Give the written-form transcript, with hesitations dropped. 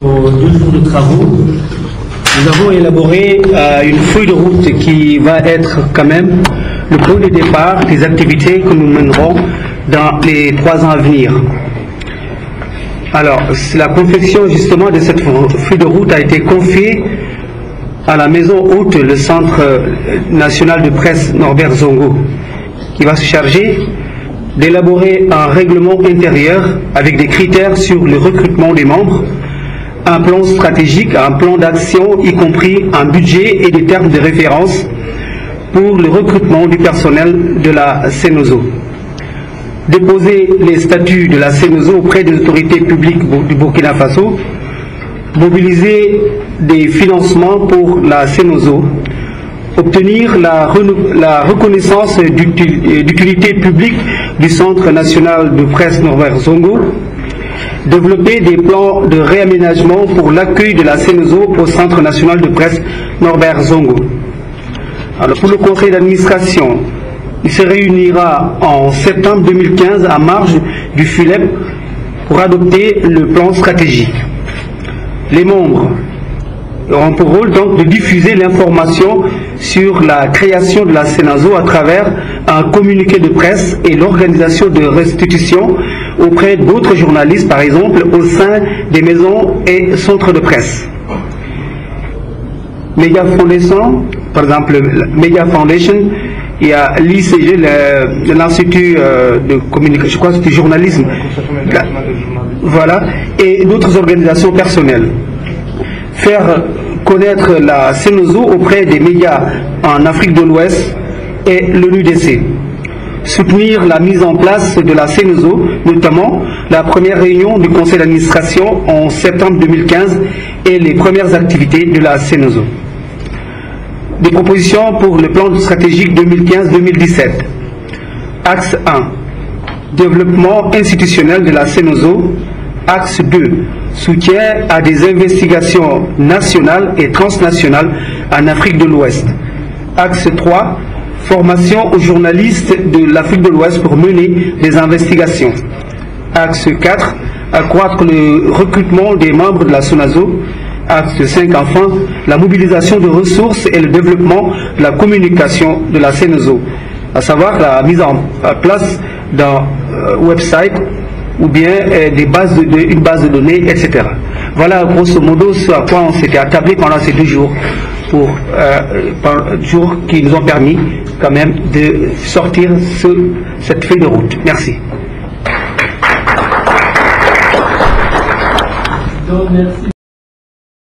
Aux 2 jours de travaux, nous avons élaboré une feuille de route qui va être quand même le point de départ des activités que nous mènerons dans les 3 ans à venir. Alors, la confection justement de cette feuille de route a été confiée à la maison hôte, le Centre national de presse Norbert Zongo, qui va se charger d'élaborer un règlement intérieur avec des critères sur le recrutement des membres, un plan stratégique, un plan d'action, y compris un budget et des termes de référence pour le recrutement du personnel de la Cenozo. Déposer les statuts de la Cenozo auprès des autorités publiques du Burkina Faso, mobiliser des financements pour la Cenozo, obtenir la reconnaissance d'utilité publique du Centre national de presse Norbert Zongo, développer des plans de réaménagement pour l'accueil de la Cenozo au Centre national de presse Norbert Zongo. Alors, pour le conseil d'administration, il se réunira en septembre 2015 à marge du FULEP pour adopter le plan stratégique. Les membres auront pour rôle donc de diffuser l'information sur la création de la Cenozo à travers un communiqué de presse et l'organisation de restitution auprès d'autres journalistes, par exemple au sein des maisons et centres de presse. Media Foundation, par exemple, Media Foundation, il y a l'ICG, l'Institut de communication, je crois que c'est du journalisme, voilà, et d'autres organisations personnelles. Faire connaître la Cenozo auprès des médias en Afrique de l'Ouest et l'ONUDC. Soutenir la mise en place de la Cenozo, notamment la première réunion du conseil d'administration en septembre 2015 et les premières activités de la Cenozo. Des propositions pour le plan stratégique 2015-2017. Axe 1. Développement institutionnel de la Cenozo. Axe 2. Soutien à des investigations nationales et transnationales en Afrique de l'Ouest. Axe 3. Formation aux journalistes de l'Afrique de l'Ouest pour mener des investigations. Axe 4. Accroître le recrutement des membres de la Cenozo. Axe 5. Enfin, la mobilisation de ressources et le développement de la communication de la Cenozo, à savoir la mise en place d'un website ou bien une base de données, etc. Voilà grosso modo ce à quoi on s'était attablé pendant ces 2 jours, jours qui nous ont permis quand même de sortir cette feuille de route. Merci. Donc, merci.